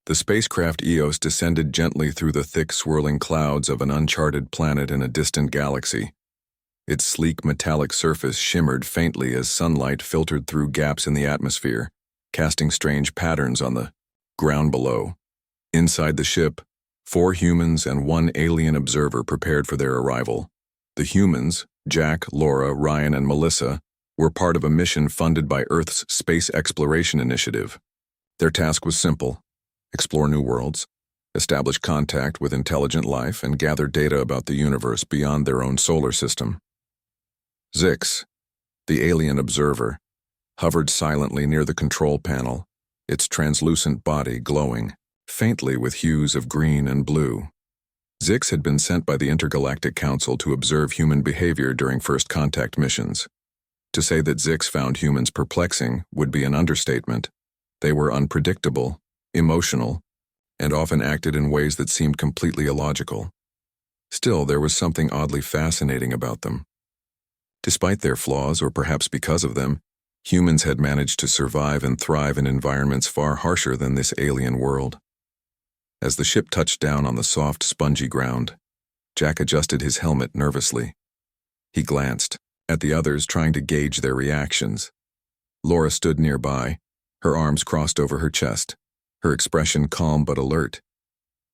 The spacecraft Eos descended gently through the thick swirling clouds of an uncharted planet in a distant galaxy. Its sleek metallic surface shimmered faintly as sunlight filtered through gaps in the atmosphere, casting strange patterns on the ground below. Inside the ship, 4 humans and 1 alien observer prepared for their arrival. The humans, Jack, Laura, Ryan, and Melissa, were part of a mission funded by Earth's Space Exploration Initiative. Their task was simple: explore new worlds, establish contact with intelligent life, and gather data about the universe beyond their own solar system. Zix, the alien observer, hovered silently near the control panel, its translucent body glowing faintly with hues of green and blue. Zix had been sent by the Intergalactic Council to observe human behavior during first contact missions. To say that Zix found humans perplexing would be an understatement. They were unpredictable, emotional, and often acted in ways that seemed completely illogical. Still, there was something oddly fascinating about them. Despite their flaws, or perhaps because of them, humans had managed to survive and thrive in environments far harsher than this alien world. As the ship touched down on the soft, spongy ground, Jack adjusted his helmet nervously. He glanced at the others, trying to gauge their reactions. Laura stood nearby, her arms crossed over her chest, her expression calm but alert.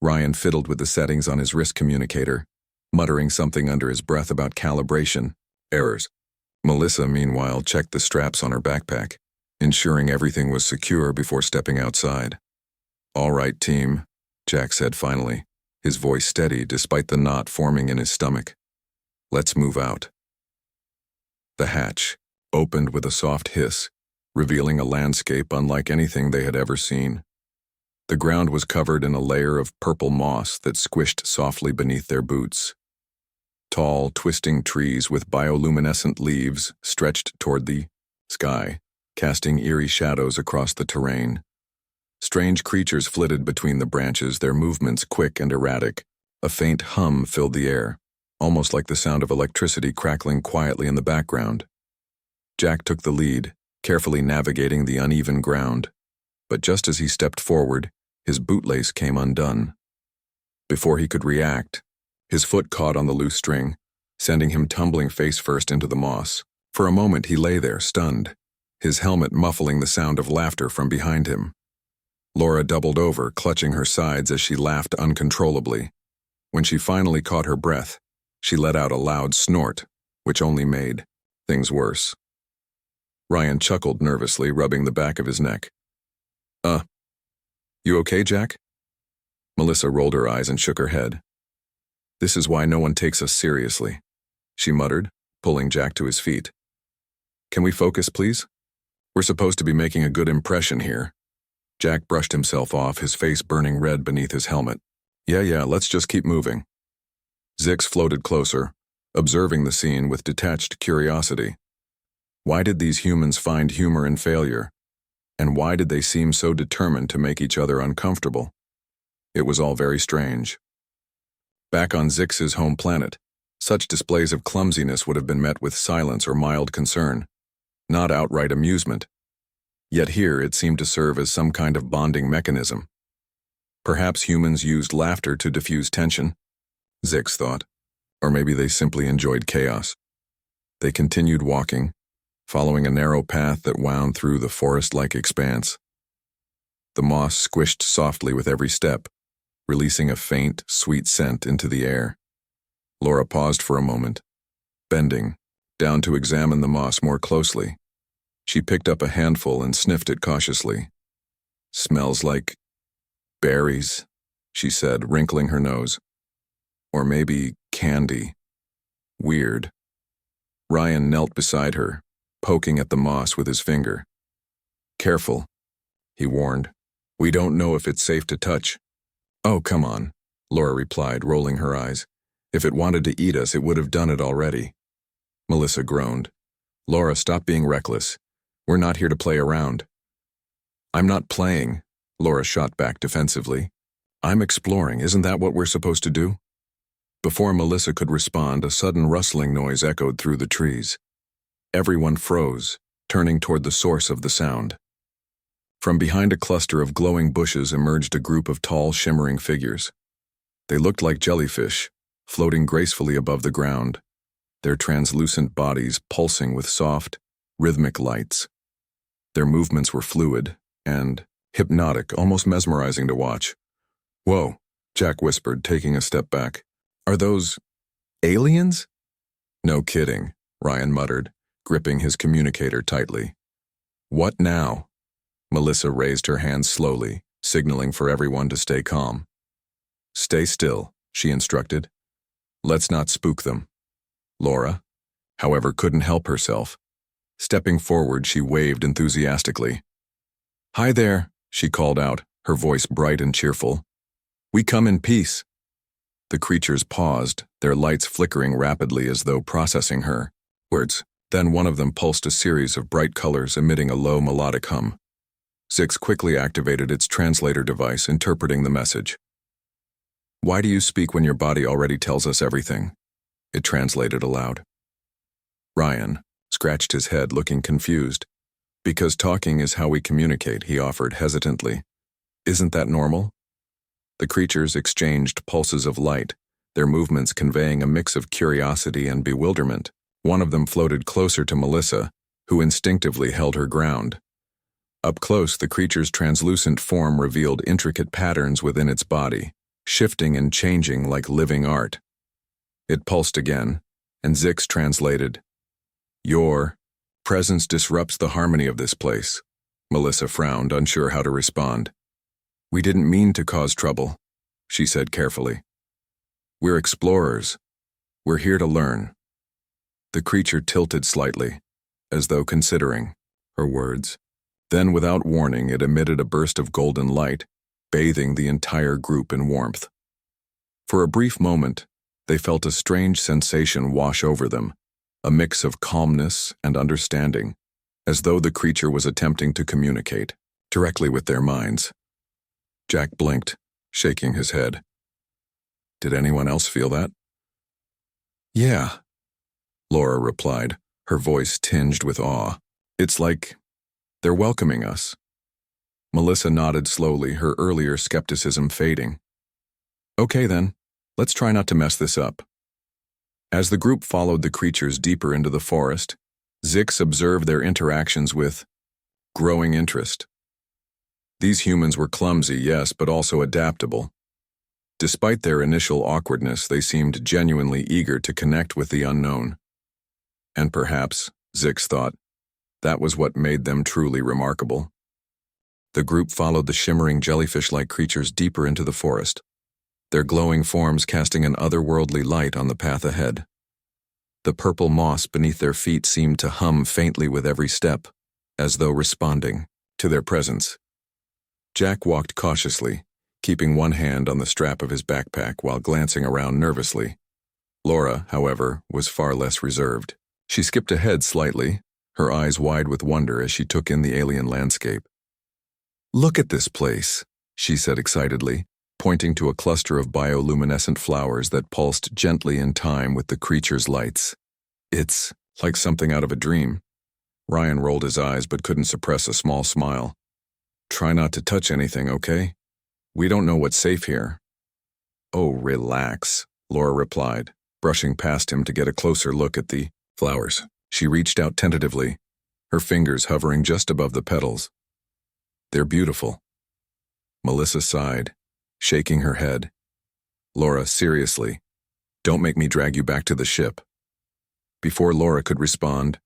Ryan fiddled with the settings on his wrist communicator, muttering something under his breath about calibration errors. Melissa, meanwhile, checked the straps on her backpack, ensuring everything was secure before stepping outside. "All right, team," Jack said finally, his voice steady despite the knot forming in his stomach. "Let's move out." The hatch opened with a soft hiss, revealing a landscape unlike anything they had ever seen. The ground was covered in a layer of purple moss that squished softly beneath their boots. Tall, twisting trees with bioluminescent leaves stretched toward the sky, casting eerie shadows across the terrain. Strange creatures flitted between the branches, their movements quick and erratic. A faint hum filled the air, almost like the sound of electricity crackling quietly in the background. Jack took the lead, carefully navigating the uneven ground, but just as he stepped forward, his bootlace came undone. Before he could react, his foot caught on the loose string, sending him tumbling face first into the moss. For a moment he lay there, stunned, his helmet muffling the sound of laughter from behind him. Laura doubled over, clutching her sides as she laughed uncontrollably. When she finally caught her breath, she let out a loud snort, which only made things worse. Ryan chuckled nervously, rubbing the back of his neck. You okay, Jack?" Melissa rolled her eyes and shook her head. "This is why no one takes us seriously," she muttered, pulling Jack to his feet. "Can we focus, please? We're supposed to be making a good impression here." Jack brushed himself off, his face burning red beneath his helmet. Yeah, let's just keep moving." Zix floated closer, observing the scene with detached curiosity. Why did these humans find humor in failure? And why did they seem so determined to make each other uncomfortable? It was all very strange. Back on Zix's home planet, such displays of clumsiness would have been met with silence or mild concern, not outright amusement. Yet here it seemed to serve as some kind of bonding mechanism. Perhaps humans used laughter to diffuse tension, Zix thought, or maybe they simply enjoyed chaos. They continued walking, following a narrow path that wound through the forest-like expanse. The moss squished softly with every step, releasing a faint, sweet scent into the air. Laura paused for a moment, bending down to examine the moss more closely. She picked up a handful and sniffed it cautiously. "Smells like berries," she said, wrinkling her nose. "Or maybe candy. Weird." Ryan knelt beside her, poking at the moss with his finger. "Careful," he warned. "We don't know if it's safe to touch." "Oh, come on," Laura replied, rolling her eyes. "If it wanted to eat us, it would have done it already." Melissa groaned. "Laura, stop being reckless. We're not here to play around." "I'm not playing," Laura shot back defensively. "I'm exploring. Isn't that what we're supposed to do?" Before Melissa could respond, a sudden rustling noise echoed through the trees. Everyone froze, turning toward the source of the sound. From behind a cluster of glowing bushes emerged a group of tall, shimmering figures. They looked like jellyfish, floating gracefully above the ground, their translucent bodies pulsing with soft, rhythmic lights. Their movements were fluid and hypnotic, almost mesmerizing to watch. "Whoa," Jack whispered, taking a step back. "Are those aliens?" "No kidding," Ryan muttered, gripping his communicator tightly. "What now?" Melissa raised her hands slowly, signaling for everyone to stay calm. "Stay still," she instructed. "Let's not spook them." Laura, however, couldn't help herself. Stepping forward, she waved enthusiastically. "Hi there," she called out, her voice bright and cheerful. "We come in peace." The creatures paused, their lights flickering rapidly as though processing her words. Then one of them pulsed a series of bright colors, emitting a low melodic hum. Zix quickly activated its translator device, interpreting the message. "Why do you speak when your body already tells us everything?" It translated aloud. Ryan scratched his head, looking confused. "Because talking is how we communicate," he offered hesitantly. "Isn't that normal?" The creatures exchanged pulses of light, their movements conveying a mix of curiosity and bewilderment. One of them floated closer to Melissa, who instinctively held her ground. Up close, the creature's translucent form revealed intricate patterns within its body, shifting and changing like living art. It pulsed again, and Zix translated, "Your presence disrupts the harmony of this place." Melissa frowned, unsure how to respond. "We didn't mean to cause trouble," she said carefully. "We're explorers. We're here to learn." The creature tilted slightly, as though considering her words. Then, without warning, it emitted a burst of golden light, bathing the entire group in warmth. For a brief moment, they felt a strange sensation wash over them, a mix of calmness and understanding, as though the creature was attempting to communicate directly with their minds. Jack blinked, shaking his head. "Did anyone else feel that?" "Yeah," Laura replied, her voice tinged with awe. "It's like they're welcoming us." Melissa nodded slowly, her earlier skepticism fading. "Okay then, let's try not to mess this up." As the group followed the creatures deeper into the forest, Zix observed their interactions with growing interest. These humans were clumsy, yes, but also adaptable. Despite their initial awkwardness, they seemed genuinely eager to connect with the unknown. And perhaps, Zix thought, that was what made them truly remarkable. The group followed the shimmering jellyfish-like creatures deeper into the forest, their glowing forms casting an otherworldly light on the path ahead. The purple moss beneath their feet seemed to hum faintly with every step, as though responding to their presence. Jack walked cautiously, keeping one hand on the strap of his backpack while glancing around nervously. Laura, however, was far less reserved. She skipped ahead slightly, her eyes wide with wonder as she took in the alien landscape. "Look at this place," she said excitedly, pointing to a cluster of bioluminescent flowers that pulsed gently in time with the creature's lights. "It's like something out of a dream." Ryan rolled his eyes but couldn't suppress a small smile. "Try not to touch anything, okay? We don't know what's safe here." "Oh, relax," Laura replied, brushing past him to get a closer look at the flowers. She reached out tentatively, her fingers hovering just above the petals. "They're beautiful." Melissa sighed, shaking her head. "Laura, seriously, don't make me drag you back to the ship." Before Laura could respond,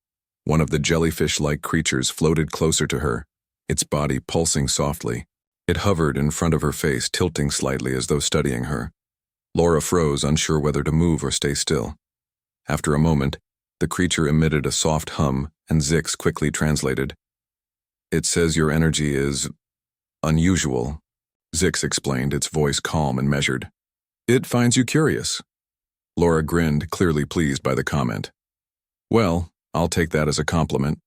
one of the jellyfish-like creatures floated closer to her, its body pulsing softly. It hovered in front of her face, tilting slightly as though studying her. Laura froze, unsure whether to move or stay still. After a moment, the creature emitted a soft hum, and Zix quickly translated. "It says your energy is unusual," Zix explained, its voice calm and measured. "It finds you curious." Laura grinned, clearly pleased by the comment. "Well, I'll take that as a compliment."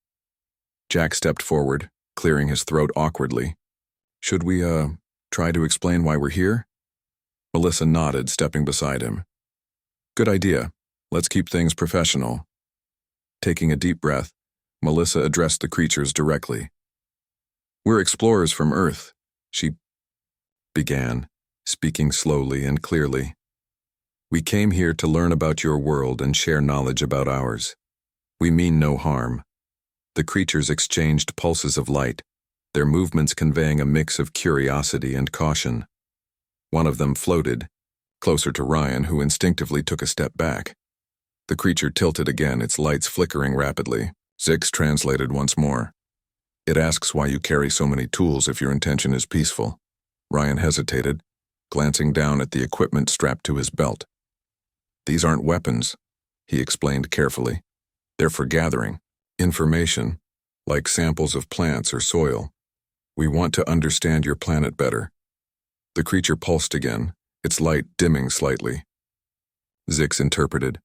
Jack stepped forward, clearing his throat awkwardly. "Should we, try to explain why we're here?" Melissa nodded, stepping beside him. "Good idea. Let's keep things professional." Taking a deep breath, Melissa addressed the creatures directly. We're explorers from Earth, she began, speaking slowly and clearly. We came here to learn about your world and share knowledge about ours. We mean no harm. The creatures exchanged pulses of light, their movements conveying a mix of curiosity and caution. One of them floated, closer to Ryan, who instinctively took a step back. The creature tilted again, its lights flickering rapidly. Zix translated once more. It asks why you carry so many tools if your intention is peaceful. Ryan hesitated, glancing down at the equipment strapped to his belt. These aren't weapons, he explained carefully. They're for gathering information, like samples of plants or soil. We want to understand your planet better. The creature pulsed again, its light dimming slightly. Zix interpreted.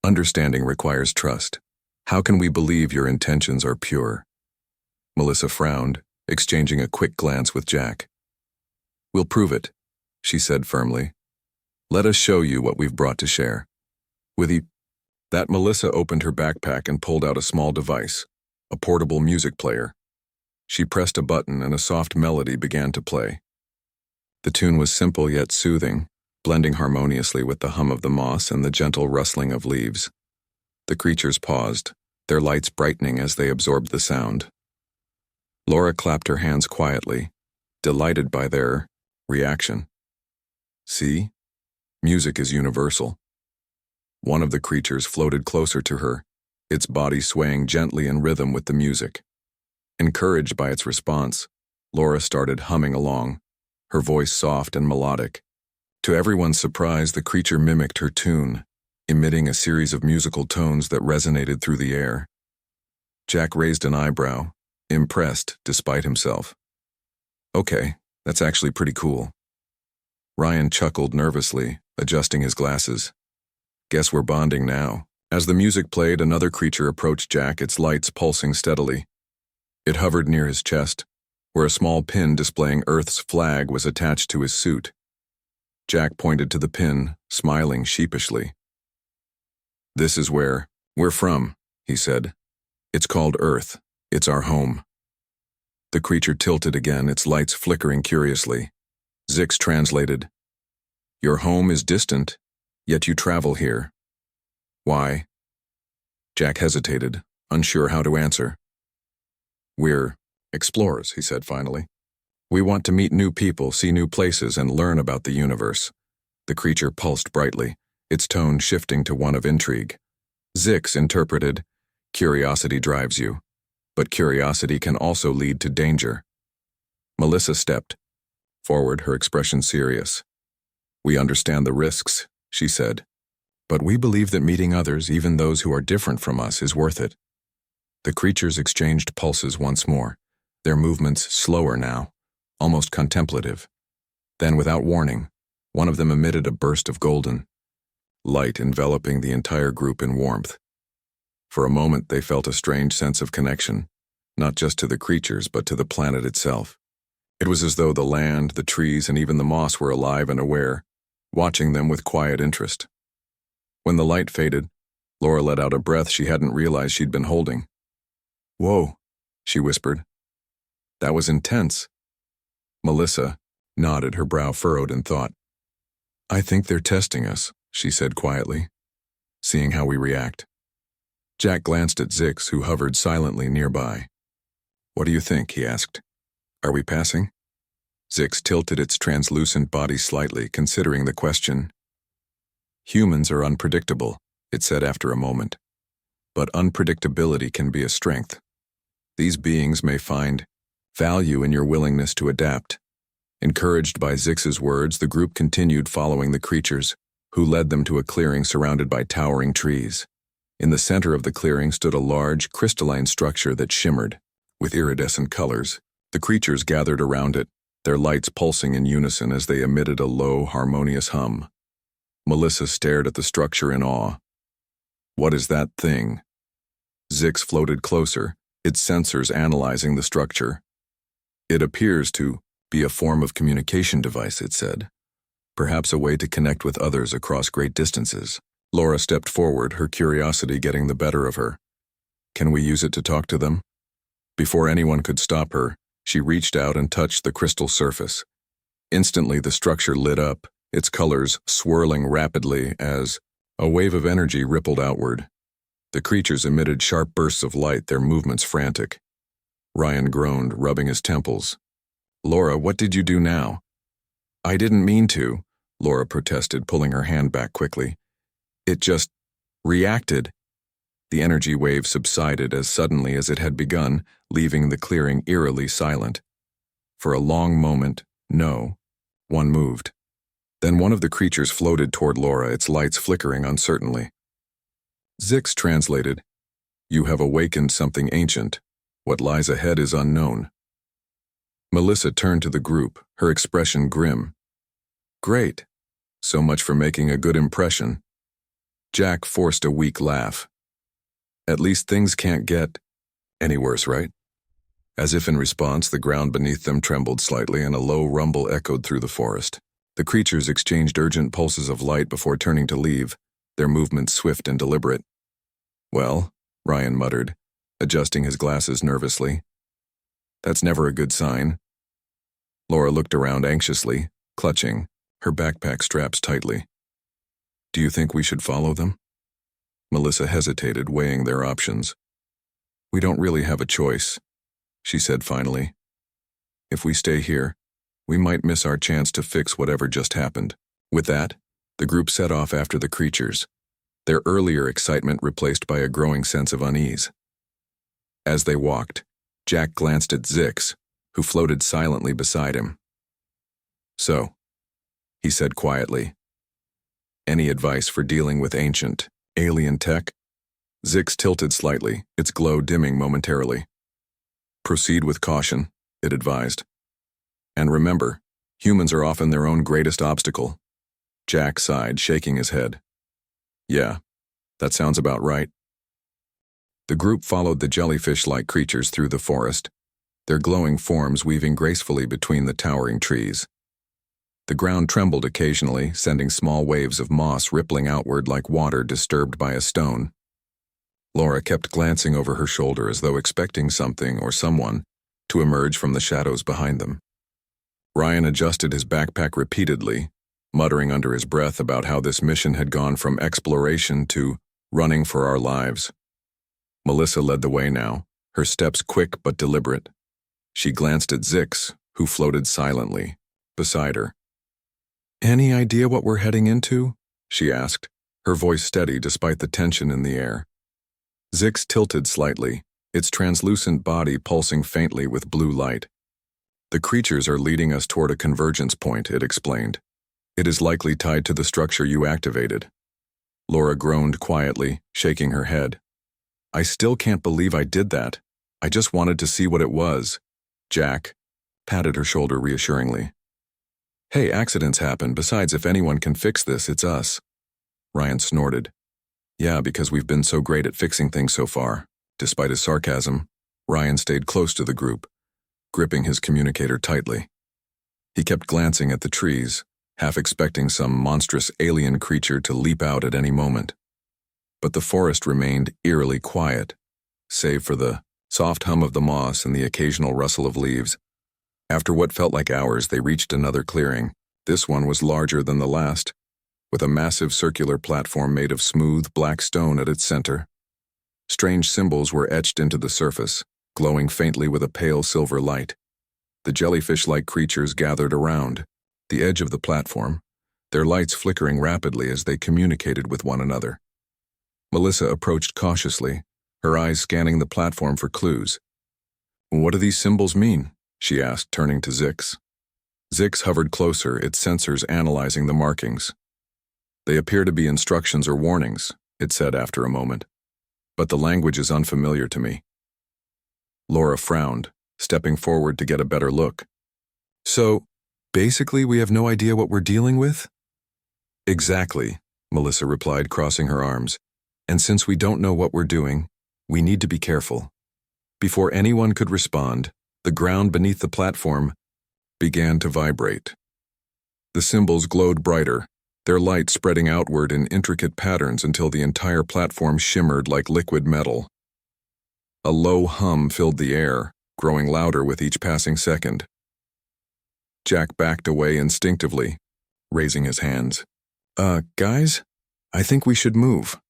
Understanding requires trust. How can we believe your intentions are pure? Melissa frowned, exchanging a quick glance with Jack. We'll prove it, she said firmly. Let us show you what we've brought to share. That Melissa opened her backpack and pulled out a small device, a portable music player. She pressed a button and a soft melody began to play. The tune was simple yet soothing, blending harmoniously with the hum of the moss and the gentle rustling of leaves. The creatures paused, their lights brightening as they absorbed the sound. Laura clapped her hands quietly, delighted by their reaction. See? Music is universal. One of the creatures floated closer to her, its body swaying gently in rhythm with the music. Encouraged by its response, Laura started humming along, her voice soft and melodic. To everyone's surprise, the creature mimicked her tune, emitting a series of musical tones that resonated through the air. Jack raised an eyebrow, impressed despite himself. Okay, that's actually pretty cool. Ryan chuckled nervously, adjusting his glasses. Guess we're bonding now. As the music played, another creature approached Jack, its lights pulsing steadily. It hovered near his chest, where a small pin displaying Earth's flag was attached to his suit. Jack pointed to the pin, smiling sheepishly. This is where we're from, he said. It's called Earth. It's our home. The creature tilted again, its lights flickering curiously. Zix translated. Your home is distant, yet you travel here. Why? Jack hesitated, unsure how to answer. We're explorers, he said finally. We want to meet new people, see new places, and learn about the universe. The creature pulsed brightly, its tone shifting to one of intrigue. Zix interpreted, curiosity drives you, but curiosity can also lead to danger. Melissa stepped forward, her expression serious. We understand the risks, she said, but we believe that meeting others, even those who are different from us, is worth it. The creatures exchanged pulses once more, their movements slower now, almost contemplative. Then, without warning, one of them emitted a burst of golden light enveloping the entire group in warmth. For a moment they felt a strange sense of connection, not just to the creatures but to the planet itself. It was as though the land, the trees, and even the moss were alive and aware, watching them with quiet interest. When the light faded, Laura let out a breath she hadn't realized she'd been holding. Whoa, she whispered. That was intense. Melissa nodded, her brow furrowed in thought. I think they're testing us, she said quietly, seeing how we react. Jack glanced at Zix, who hovered silently nearby. What do you think? He asked. Are we passing? Zix tilted its translucent body slightly, considering the question. Humans are unpredictable, it said after a moment. But unpredictability can be a strength. These beings may find value in your willingness to adapt. Encouraged by Zix's words, the group continued following the creatures, who led them to a clearing surrounded by towering trees. In the center of the clearing stood a large, crystalline structure that shimmered, with iridescent colors. The creatures gathered around it, their lights pulsing in unison as they emitted a low, harmonious hum. Melissa stared at the structure in awe. What is that thing? Zix floated closer, its sensors analyzing the structure. It appears to be a form of communication device, it said. Perhaps a way to connect with others across great distances. Laura stepped forward, her curiosity getting the better of her. Can we use it to talk to them? Before anyone could stop her, She reached out and touched the crystal surface. Instantly, the structure lit up, its colors swirling rapidly as a wave of energy rippled outward. The creatures emitted sharp bursts of light, their movements frantic. Ryan groaned, rubbing his temples. "Laura, what did you do now?" "I didn't mean to," Laura protested, pulling her hand back quickly. "It just reacted." The energy wave subsided as suddenly as it had begun, leaving the clearing eerily silent. For a long moment, no one moved. Then one of the creatures floated toward Laura, its lights flickering uncertainly. Zix translated, "You have awakened something ancient. What lies ahead is unknown." Melissa turned to the group, her expression grim. "Great. So much for making a good impression." Jack forced a weak laugh. "At least things can't get any worse, right?" As if in response, the ground beneath them trembled slightly and a low rumble echoed through the forest. The creatures exchanged urgent pulses of light before turning to leave, their movements swift and deliberate. "Well," Ryan muttered, adjusting his glasses nervously. "That's never a good sign." Laura looked around anxiously, clutching her backpack straps tightly. "Do you think we should follow them?" Melissa hesitated, weighing their options. "We don't really have a choice," she said finally. "If we stay here, we might miss our chance to fix whatever just happened." With that, the group set off after the creatures, their earlier excitement replaced by a growing sense of unease. As they walked, Jack glanced at Zix, who floated silently beside him. "So," he said quietly, "any advice for dealing with ancient, alien tech?" Zix tilted slightly, its glow dimming momentarily. "Proceed with caution," it advised. "And remember, humans are often their own greatest obstacle." Jack sighed, shaking his head. "Yeah, that sounds about right." The group followed the jellyfish-like creatures through the forest, their glowing forms weaving gracefully between the towering trees. The ground trembled occasionally, sending small waves of moss rippling outward like water disturbed by a stone. Laura kept glancing over her shoulder as though expecting something or someone to emerge from the shadows behind them. Ryan adjusted his backpack repeatedly, muttering under his breath about how this mission had gone from exploration to running for our lives. Melissa led the way now, her steps quick but deliberate. She glanced at Zix, who floated silently beside her. "Any idea what we're heading into?" she asked, her voice steady despite the tension in the air. Zix tilted slightly, its translucent body pulsing faintly with blue light. "The creatures are leading us toward a convergence point," it explained. "It is likely tied to the structure you activated." Laura groaned quietly, shaking her head. "I still can't believe I did that. I just wanted to see what it was." Jack patted her shoulder reassuringly. "Hey, accidents happen. Besides, if anyone can fix this, it's us." Ryan snorted. "Yeah, because we've been so great at fixing things so far." Despite his sarcasm, Ryan stayed close to the group, gripping his communicator tightly. He kept glancing at the trees, half expecting some monstrous alien creature to leap out at any moment. But the forest remained eerily quiet, save for the soft hum of the moss and the occasional rustle of leaves. After what felt like hours, they reached another clearing. This one was larger than the last, with a massive circular platform made of smooth, black stone at its center. Strange symbols were etched into the surface, glowing faintly with a pale silver light. The jellyfish-like creatures gathered around the edge of the platform, their lights flickering rapidly as they communicated with one another. Melissa approached cautiously, her eyes scanning the platform for clues. "What do these symbols mean?" she asked, turning to Zix. Zix hovered closer, its sensors analyzing the markings. "They appear to be instructions or warnings," it said after a moment. "But the language is unfamiliar to me." Laura frowned, stepping forward to get a better look. "So, basically we have no idea what we're dealing with?" "Exactly," Melissa replied, crossing her arms. "And since we don't know what we're doing, we need to be careful." Before anyone could respond, the ground beneath the platform began to vibrate. The symbols glowed brighter, their light spreading outward in intricate patterns until the entire platform shimmered like liquid metal. A low hum filled the air, growing louder with each passing second. Jack backed away instinctively, raising his hands. Guys? I think we should move."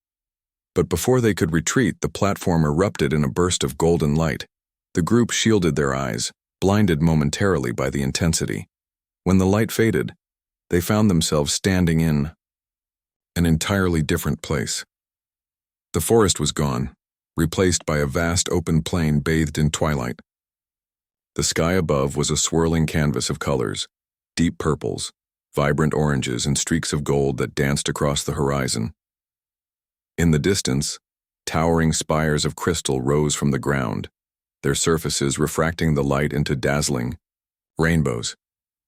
But before they could retreat, the platform erupted in a burst of golden light. The group shielded their eyes, blinded momentarily by the intensity. When the light faded, they found themselves standing in an entirely different place. The forest was gone, replaced by a vast open plain bathed in twilight. The sky above was a swirling canvas of colors, deep purples, vibrant oranges, and streaks of gold that danced across the horizon. In the distance, towering spires of crystal rose from the ground, their surfaces refracting the light into dazzling rainbows.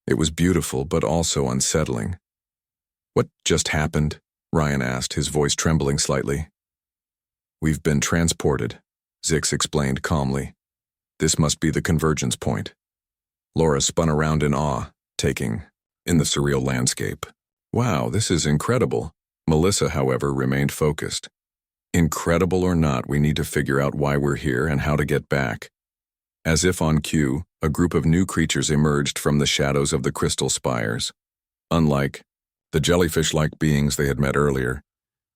It was beautiful, but also unsettling. "What just happened?" Ryan asked, his voice trembling slightly. "We've been transported," Zix explained calmly. "This must be the convergence point." Laura spun around in awe, taking in the surreal landscape. "Wow, this is incredible." Melissa, however, remained focused. "Incredible or not, we need to figure out why we're here and how to get back." As if on cue, a group of new creatures emerged from the shadows of the crystal spires. Unlike the jellyfish-like beings they had met earlier,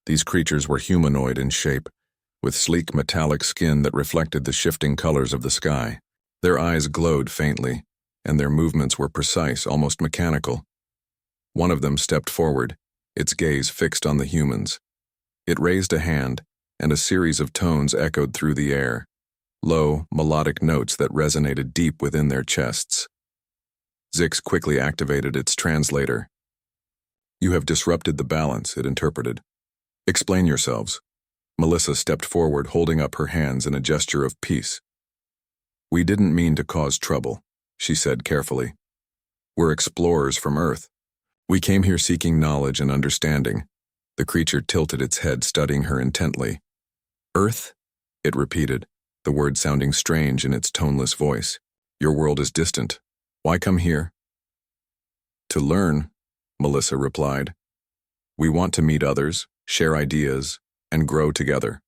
these creatures were humanoid in shape, with sleek metallic skin that reflected the shifting colors of the sky. Their eyes glowed faintly, and their movements were precise, almost mechanical. One of them stepped forward, its gaze fixed on the humans. It raised a hand, and a series of tones echoed through the air, low, melodic notes that resonated deep within their chests. Zix quickly activated its translator. "You have disrupted the balance," it interpreted. "Explain yourselves." Melissa stepped forward, holding up her hands in a gesture of peace. "We didn't mean to cause trouble," she said carefully. "We're explorers from Earth. We came here seeking knowledge and understanding." The creature tilted its head, studying her intently. "Earth?" it repeated, the word sounding strange in its toneless voice. "Your world is distant. Why come here?" "To learn," Melissa replied. "We want to meet others, share ideas, and grow together."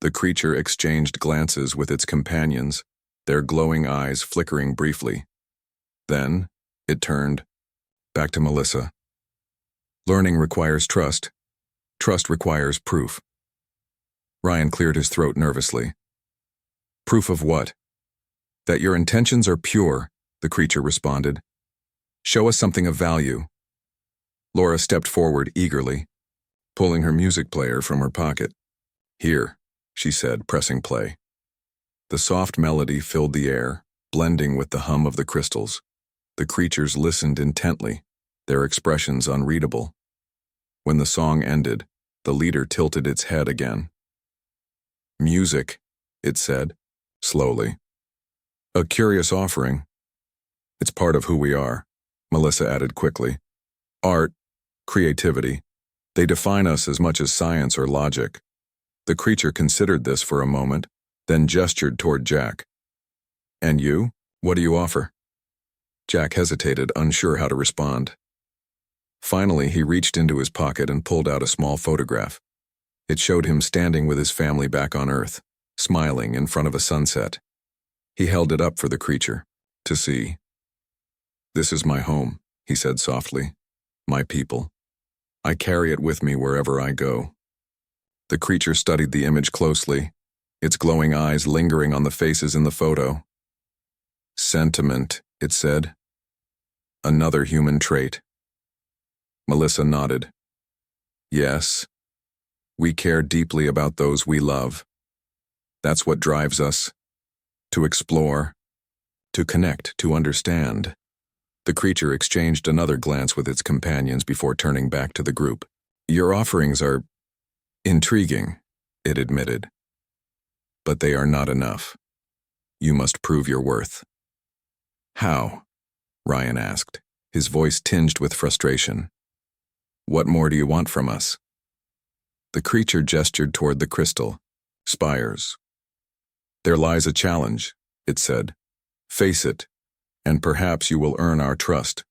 The creature exchanged glances with its companions, their glowing eyes flickering briefly. Then, it turned back to Melissa. "Learning requires trust. Trust requires proof." Ryan cleared his throat nervously. "Proof of what?" "That your intentions are pure," the creature responded. "Show us something of value." Laura stepped forward eagerly, pulling her music player from her pocket. "Here," she said, pressing play. The soft melody filled the air, blending with the hum of the crystals. The creatures listened intently, their expressions unreadable. When the song ended, the leader tilted its head again. "Music," it said, slowly. "A curious offering." "It's part of who we are," Melissa added quickly. "Art, creativity, they define us as much as science or logic." The creature considered this for a moment, then gestured toward Jack. "And you? What do you offer?" Jack hesitated, unsure how to respond. Finally, he reached into his pocket and pulled out a small photograph. It showed him standing with his family back on Earth, smiling in front of a sunset. He held it up for the creature to see. "This is my home," he said softly. "My people. I carry it with me wherever I go." The creature studied the image closely, its glowing eyes lingering on the faces in the photo. "Sentiment," it said. "Another human trait." Melissa nodded. "Yes. We care deeply about those we love. That's what drives us. To explore, to connect, to understand." The creature exchanged another glance with its companions before turning back to the group. "Your offerings are intriguing," it admitted. "But they are not enough. You must prove your worth." "How?" Ryan asked, his voice tinged with frustration. "What more do you want from us?" The creature gestured toward the crystal spires. "There lies a challenge," it said. "Face it, and perhaps you will earn our trust."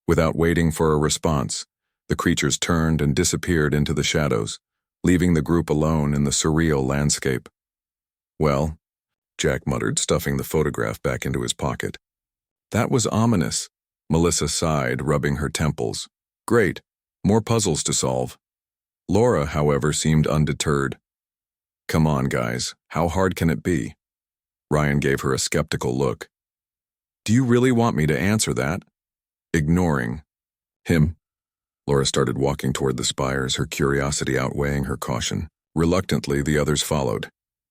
Without waiting for a response, the creatures turned and disappeared into the shadows, leaving the group alone in the surreal landscape. "Well, Jack muttered, stuffing the photograph back into his pocket. That was ominous. Melissa sighed, rubbing her temples. Great. More puzzles to solve. Laura, however, seemed undeterred. Come on, guys. How hard can it be? Ryan gave her a skeptical look. Do you really want me to answer that? Ignoring him, Laura started walking toward the spires, her curiosity outweighing her caution. Reluctantly, the others followed,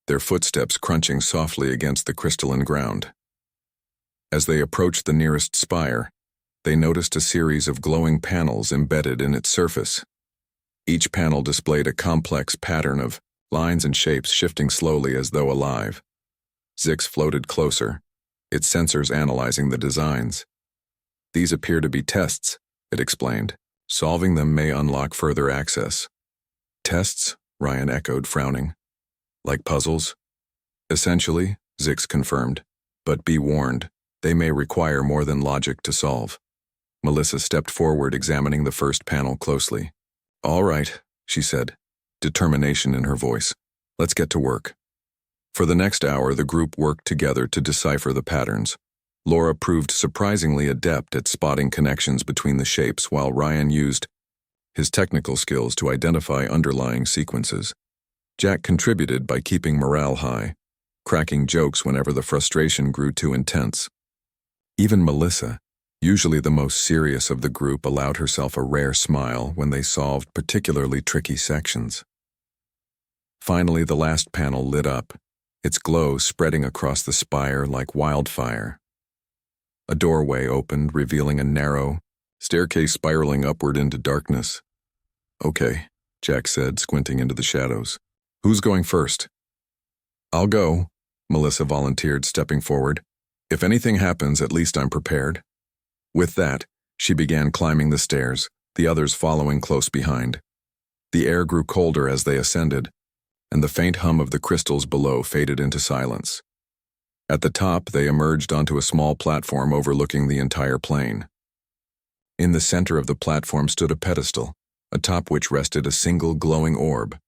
their footsteps crunching softly against the crystalline ground. As they approached the nearest spire, they noticed a series of glowing panels embedded in its surface. Each panel displayed a complex pattern of lines and shapes shifting slowly as though alive. Zix floated closer, its sensors analyzing the designs. These appear to be tests, it explained. Solving them may unlock further access. Tests? Ryan echoed, frowning. Like puzzles? Essentially, Zix confirmed. But be warned, they may require more than logic to solve. Melissa stepped forward, examining the first panel closely. All right, she said, determination in her voice. Let's get to work. For the next hour, the group worked together to decipher the patterns. Laura proved surprisingly adept at spotting connections between the shapes, while Ryan used his technical skills to identify underlying sequences. Jack contributed by keeping morale high, cracking jokes whenever the frustration grew too intense. Even Melissa, usually the most serious of the group, allowed herself a rare smile when they solved particularly tricky sections. Finally, the last panel lit up, its glow spreading across the spire like wildfire. A doorway opened, revealing a narrow staircase spiraling upward into darkness. Okay, Jack said, squinting into the shadows. Who's going first? I'll go, Melissa volunteered, stepping forward. If anything happens, at least I'm prepared. With that, she began climbing the stairs, the others following close behind. The air grew colder as they ascended, and the faint hum of the crystals below faded into silence. At the top, they emerged onto a small platform overlooking the entire plain. In the center of the platform stood a pedestal, atop which rested a single glowing orb.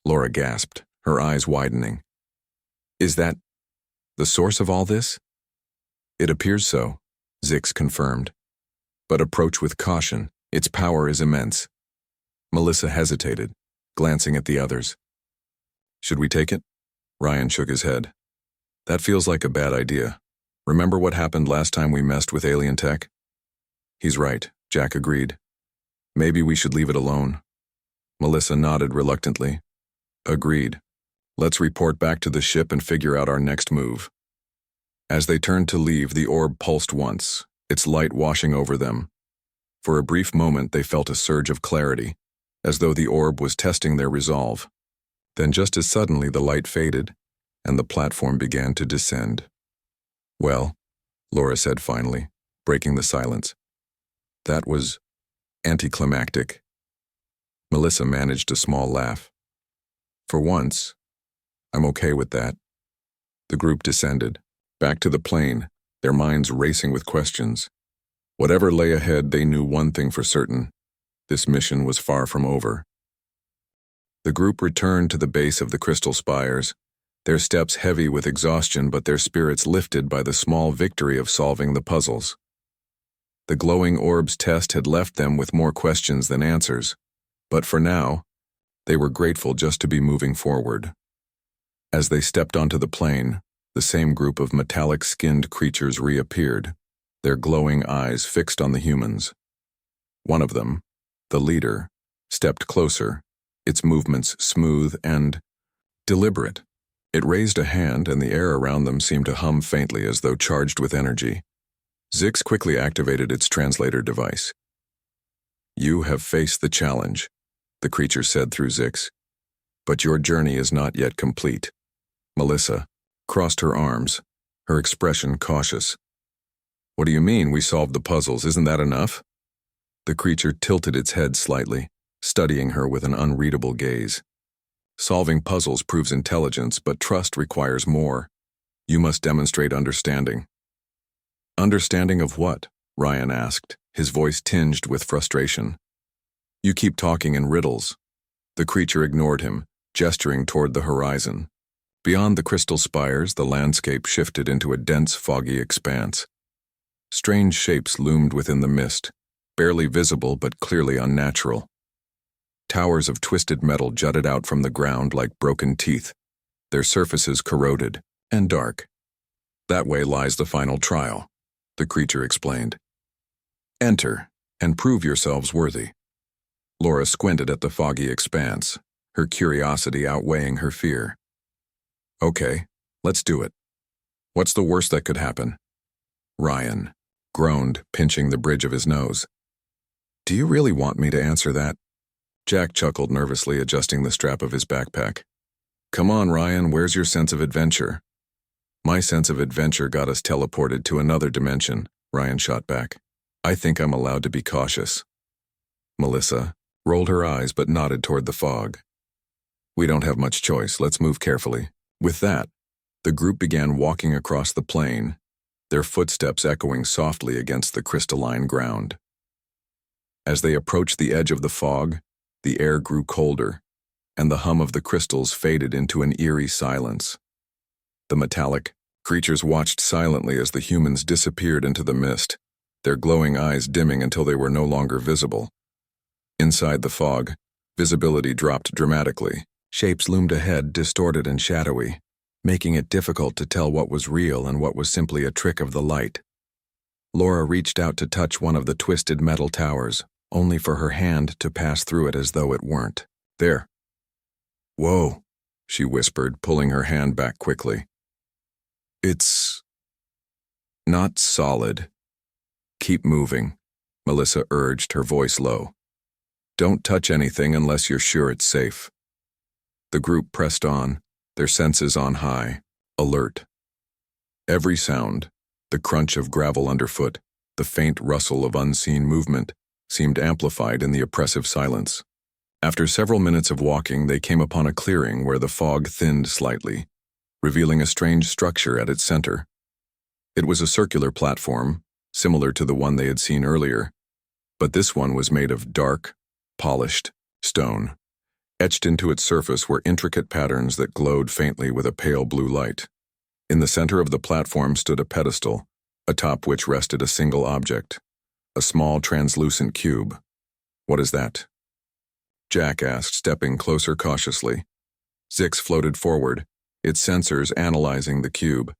Laura gasped, her eyes widening. Is that the source of all this? It appears so, Zix confirmed. But approach with caution, its power is immense. Melissa hesitated, glancing at the others. Should we take it? Ryan shook his head. That feels like a bad idea. Remember what happened last time we messed with alien tech? He's right, Jack agreed. Maybe we should leave it alone. Melissa nodded reluctantly. Agreed. Let's report back to the ship and figure out our next move. As they turned to leave, the orb pulsed once, its light washing over them. For a brief moment, they felt a surge of clarity, as though the orb was testing their resolve. Then just as suddenly, the light faded, and the platform began to descend. Well, Laura said finally, breaking the silence. That was anticlimactic. Melissa managed a small laugh. For once, I'm okay with that. The group descended, back to the plane, their minds racing with questions. Whatever lay ahead, they knew one thing for certain. This mission was far from over. The group returned to the base of the crystal spires, their steps heavy with exhaustion but their spirits lifted by the small victory of solving the puzzles. The glowing orb's test had left them with more questions than answers, but for now, they were grateful just to be moving forward. As they stepped onto the plane, the same group of metallic-skinned creatures reappeared, their glowing eyes fixed on the humans. One of them, the leader, stepped closer, its movements smooth and deliberate. It raised a hand, and the air around them seemed to hum faintly as though charged with energy. Zix quickly activated its translator device. You have faced the challenge, the creature said through Zix. But your journey is not yet complete. Melissa crossed her arms, her expression cautious. What do you mean we solved the puzzles? Isn't that enough? The creature tilted its head slightly, studying her with an unreadable gaze. Solving puzzles proves intelligence, but trust requires more. You must demonstrate understanding. Understanding of what? Ryan asked, his voice tinged with frustration. You keep talking in riddles. The creature ignored him, gesturing toward the horizon. Beyond the crystal spires, the landscape shifted into a dense, foggy expanse. Strange shapes loomed within the mist, barely visible but clearly unnatural. Towers of twisted metal jutted out from the ground like broken teeth, their surfaces corroded and dark. "That way lies the final trial," the creature explained. "Enter, and prove yourselves worthy." Laura squinted at the foggy expanse, her curiosity outweighing her fear. "Okay, let's do it. What's the worst that could happen?" Ryan groaned, pinching the bridge of his nose. "Do you really want me to answer that?" Jack chuckled nervously, adjusting the strap of his backpack. "Come on, Ryan, where's your sense of adventure?" "My sense of adventure got us teleported to another dimension," Ryan shot back. "I think I'm allowed to be cautious." Melissa rolled her eyes but nodded toward the fog. "We don't have much choice, let's move carefully." With that, the group began walking across the plain, their footsteps echoing softly against the crystalline ground. As they approached the edge of the fog, the air grew colder, and the hum of the crystals faded into an eerie silence. The metallic creatures watched silently as the humans disappeared into the mist, their glowing eyes dimming until they were no longer visible. Inside the fog, visibility dropped dramatically. Shapes loomed ahead, distorted and shadowy, making it difficult to tell what was real and what was simply a trick of the light. Laura reached out to touch one of the twisted metal towers, only for her hand to pass through it as though it weren't there. "Whoa," she whispered, pulling her hand back quickly. "It's not solid." "Keep moving," Melissa urged, her voice low. "Don't touch anything unless you're sure it's safe." The group pressed on, their senses on high, alert. Every sound, the crunch of gravel underfoot, the faint rustle of unseen movement, seemed amplified in the oppressive silence. After several minutes of walking, they came upon a clearing where the fog thinned slightly, revealing a strange structure at its center. It was a circular platform, similar to the one they had seen earlier, but this one was made of dark, polished stone. Etched into its surface were intricate patterns that glowed faintly with a pale blue light. In the center of the platform stood a pedestal, atop which rested a single object, a small translucent cube. "What is that?" Jack asked, stepping closer cautiously. Zix floated forward, its sensors analyzing the cube.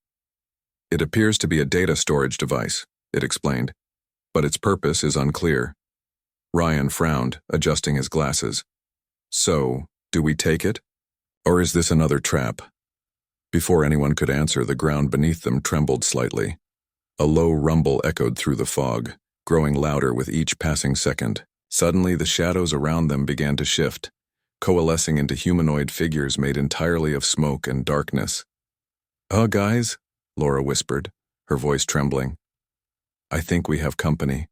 "It appears to be a data storage device," it explained, "but its purpose is unclear." Ryan frowned, adjusting his glasses. "So, do we take it? Or is this another trap?" Before anyone could answer, the ground beneath them trembled slightly. A low rumble echoed through the fog, growing louder with each passing second. Suddenly, the shadows around them began to shift, coalescing into humanoid figures made entirely of smoke and darkness. Guys," Laura whispered, her voice trembling. "I think we have company."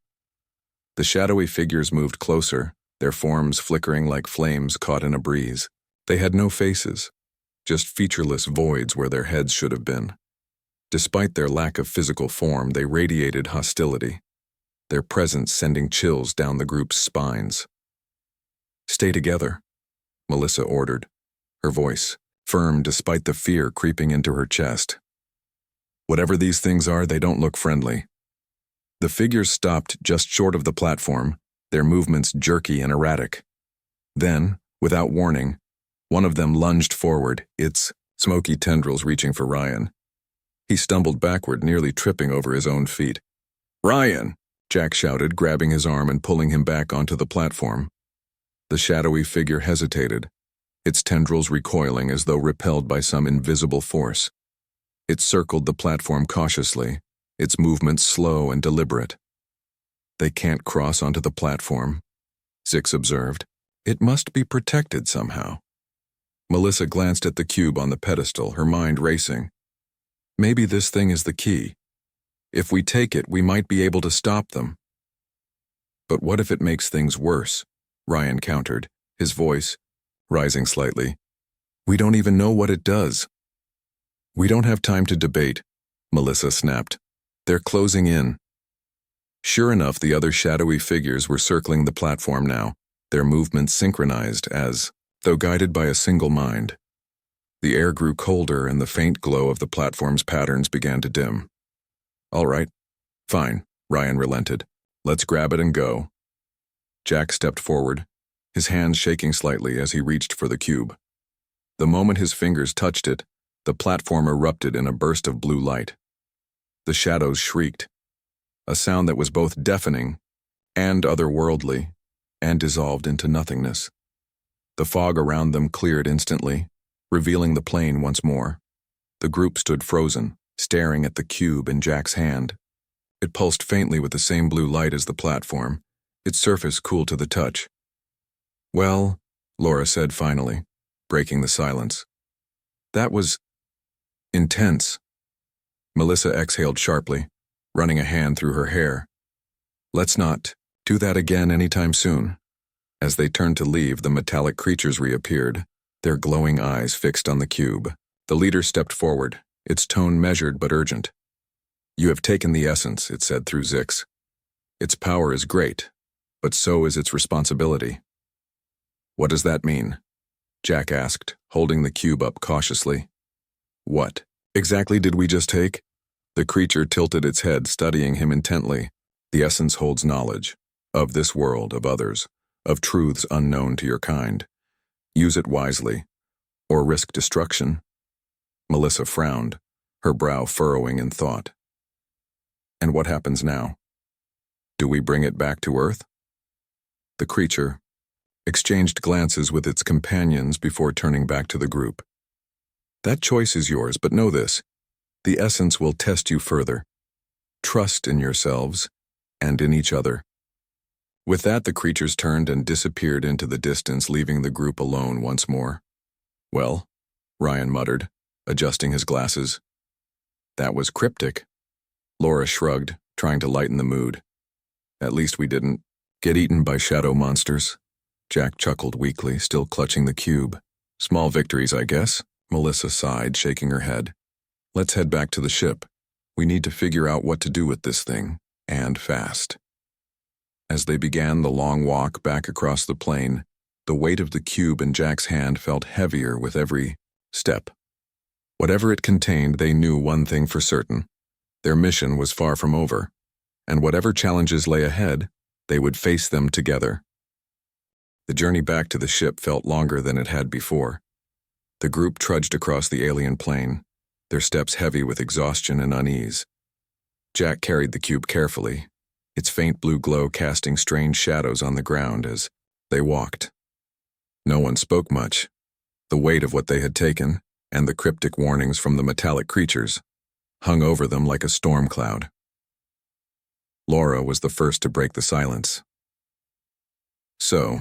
The shadowy figures moved closer, their forms flickering like flames caught in a breeze. They had no faces, just featureless voids where their heads should have been. Despite their lack of physical form, they radiated hostility, their presence sending chills down the group's spines. "Stay together," Melissa ordered, her voice firm despite the fear creeping into her chest. "Whatever these things are, they don't look friendly." The figures stopped just short of the platform, their movements jerky and erratic. Then, without warning, one of them lunged forward, its smoky tendrils reaching for Ryan. He stumbled backward, nearly tripping over his own feet. "Ryan!" Jack shouted, grabbing his arm and pulling him back onto the platform. The shadowy figure hesitated, its tendrils recoiling as though repelled by some invisible force. It circled the platform cautiously, its movements slow and deliberate. "They can't cross onto the platform," Zix observed. "It must be protected somehow." Melissa glanced at the cube on the pedestal, her mind racing. "Maybe this thing is the key. If we take it, we might be able to stop them." "But what if it makes things worse?" Ryan countered, his voice rising slightly. "We don't even know what it does." "We don't have time to debate," Melissa snapped. "They're closing in." Sure enough, the other shadowy figures were circling the platform now, their movements synchronized as though guided by a single mind. The air grew colder and the faint glow of the platform's patterns began to dim. All right, fine, Ryan relented. Let's grab it and go. Jack stepped forward, his hands shaking slightly as he reached for the cube. The moment his fingers touched it, the platform erupted in a burst of blue light. The shadows shrieked, a sound that was both deafening and otherworldly, and dissolved into nothingness. The fog around them cleared instantly, revealing the plane once more. The group stood frozen, staring at the cube in Jack's hand. It pulsed faintly with the same blue light as the platform, its surface cool to the touch. Well, Laura said finally, breaking the silence. That was intense. Melissa exhaled sharply, running a hand through her hair. Let's not do that again anytime soon. As they turned to leave, the metallic creatures reappeared, their glowing eyes fixed on the cube. The leader stepped forward, its tone measured but urgent. You have taken the essence, it said through Zix. Its power is great, but so is its responsibility. What does that mean? Jack asked, holding the cube up cautiously. What exactly did we just take? The creature tilted its head, studying him intently. The essence holds knowledge, of this world, of others, of truths unknown to your kind. Use it wisely, or risk destruction. Melissa frowned, her brow furrowing in thought. And what happens now? Do we bring it back to Earth? The creature exchanged glances with its companions before turning back to the group. That choice is yours, but know this. The essence will test you further. Trust in yourselves and in each other. With that, the creatures turned and disappeared into the distance, leaving the group alone once more. Well, Ryan muttered, adjusting his glasses. That was cryptic. Laura shrugged, trying to lighten the mood. At least we didn't get eaten by shadow monsters. Jack chuckled weakly, still clutching the cube. Small victories, I guess, Melissa sighed, shaking her head. Let's head back to the ship. We need to figure out what to do with this thing, and fast. As they began the long walk back across the plain, the weight of the cube in Jack's hand felt heavier with every step. Whatever it contained, they knew one thing for certain. Their mission was far from over, and whatever challenges lay ahead, they would face them together. The journey back to the ship felt longer than it had before. The group trudged across the alien plain, their steps heavy with exhaustion and unease. Jack carried the cube carefully, its faint blue glow casting strange shadows on the ground as they walked. No one spoke much. The weight of what they had taken, and the cryptic warnings from the metallic creatures, hung over them like a storm cloud. Laura was the first to break the silence. So,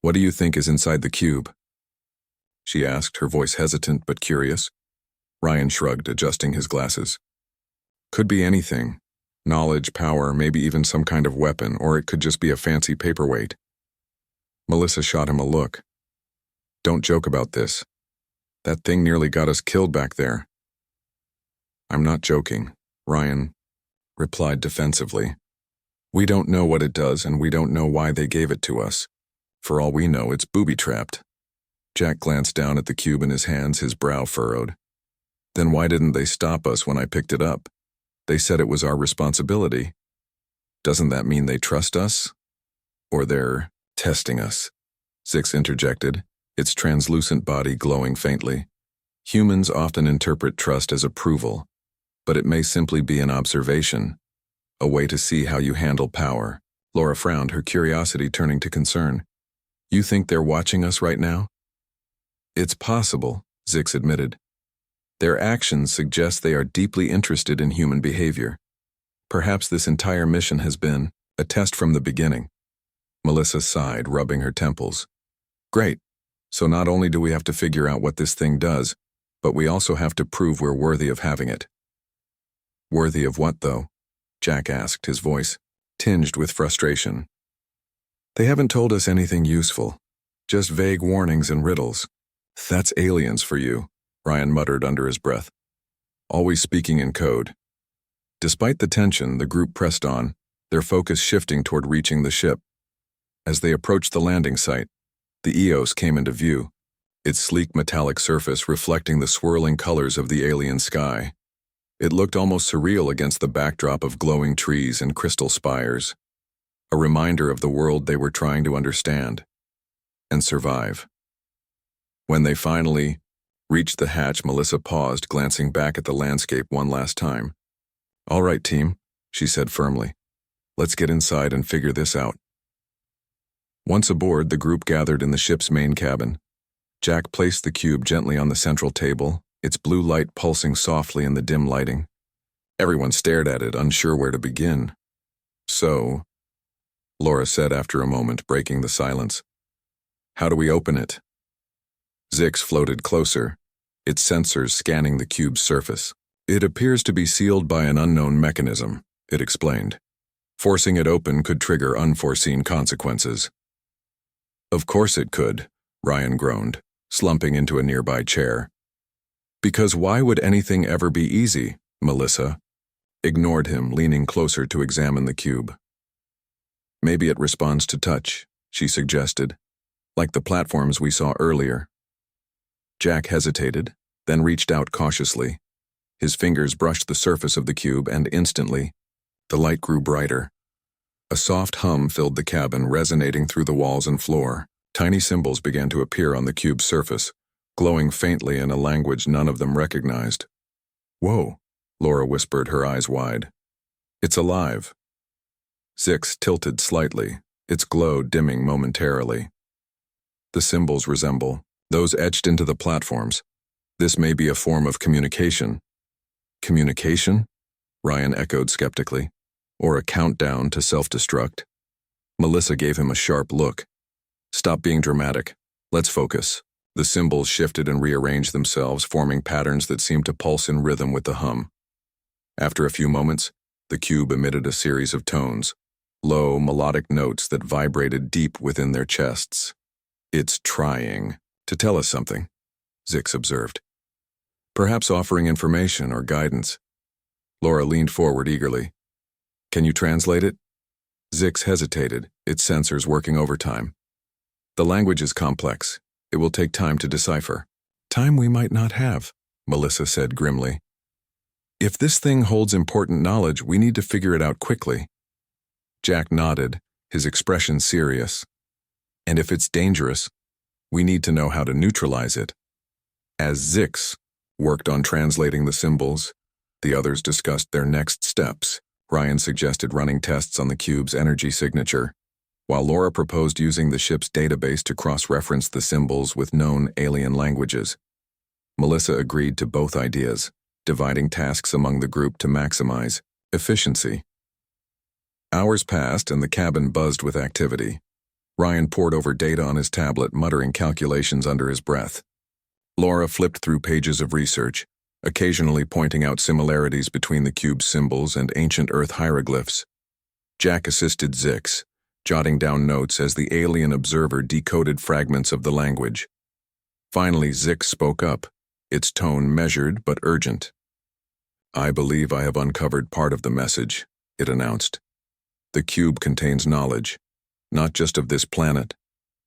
what do you think is inside the cube? She asked, her voice hesitant but curious. Ryan shrugged, adjusting his glasses. Could be anything. Knowledge, power, maybe even some kind of weapon, or it could just be a fancy paperweight. Melissa shot him a look. Don't joke about this. That thing nearly got us killed back there. I'm not joking, Ryan replied defensively. We don't know what it does, and we don't know why they gave it to us. For all we know, it's booby-trapped. Jack glanced down at the cube in his hands, his brow furrowed. Then why didn't they stop us when I picked it up? They said it was our responsibility. Doesn't that mean they trust us? Or they're testing us? Zix interjected, its translucent body glowing faintly. Humans often interpret trust as approval, but it may simply be an observation, a way to see how you handle power. Laura frowned, her curiosity turning to concern. You think they're watching us right now? It's possible, Zix admitted. Their actions suggest they are deeply interested in human behavior. Perhaps this entire mission has been a test from the beginning. Melissa sighed, rubbing her temples. Great. So not only do we have to figure out what this thing does, but we also have to prove we're worthy of having it. Worthy of what, though? Jack asked, his voice tinged with frustration. They haven't told us anything useful, just vague warnings and riddles. That's aliens for you, Ryan muttered under his breath, always speaking in code. Despite the tension, the group pressed on, their focus shifting toward reaching the ship. As they approached the landing site, the EOS came into view, its sleek metallic surface reflecting the swirling colors of the alien sky. It looked almost surreal against the backdrop of glowing trees and crystal spires, a reminder of the world they were trying to understand and survive. When they finally reached the hatch, Melissa paused, glancing back at the landscape one last time. "All right, team," she said firmly. "Let's get inside and figure this out." Once aboard, the group gathered in the ship's main cabin. Jack placed the cube gently on the central table, its blue light pulsing softly in the dim lighting. Everyone stared at it, unsure where to begin. "So," Laura said after a moment, breaking the silence, "how do we open it?" Zix floated closer, its sensors scanning the cube's surface. "It appears to be sealed by an unknown mechanism," it explained. "Forcing it open could trigger unforeseen consequences." "Of course it could," Ryan groaned, slumping into a nearby chair. "Because why would anything ever be easy?" Melissa ignored him, leaning closer to examine the cube. "Maybe it responds to touch," she suggested, "like the platforms we saw earlier." Jack hesitated, then reached out cautiously. His fingers brushed the surface of the cube, and instantly, the light grew brighter. A soft hum filled the cabin, resonating through the walls and floor. Tiny symbols began to appear on the cube's surface, glowing faintly in a language none of them recognized. "Whoa," Laura whispered, her eyes wide. "It's alive." Zix tilted slightly, its glow dimming momentarily. "The symbols resemble those etched into the platforms. This may be a form of communication." "Communication?" Ryan echoed skeptically. "Or a countdown to self-destruct?" Melissa gave him a sharp look. "Stop being dramatic. Let's focus." The symbols shifted and rearranged themselves, forming patterns that seemed to pulse in rhythm with the hum. After a few moments, the cube emitted a series of tones, low, melodic notes that vibrated deep within their chests. "It's trying to tell us something," Zix observed. "Perhaps offering information or guidance." Laura leaned forward eagerly. "Can you translate it?" Zix hesitated, its sensors working overtime. "The language is complex. It will take time to decipher." "Time we might not have," Melissa said grimly. "If this thing holds important knowledge, we need to figure it out quickly." Jack nodded, his expression serious. "And if it's dangerous, we need to know how to neutralize it." As Zix worked on translating the symbols, the others discussed their next steps. Ryan suggested running tests on the cube's energy signature, while Laura proposed using the ship's database to cross-reference the symbols with known alien languages. Melissa agreed to both ideas, dividing tasks among the group to maximize efficiency. Hours passed and the cabin buzzed with activity. Ryan pored over data on his tablet, muttering calculations under his breath. Laura flipped through pages of research, occasionally pointing out similarities between the cube's symbols and ancient Earth hieroglyphs. Jack assisted Zix, jotting down notes as the alien observer decoded fragments of the language. Finally, Zix spoke up, its tone measured but urgent. "I believe I have uncovered part of the message," it announced. "The cube contains knowledge, not just of this planet,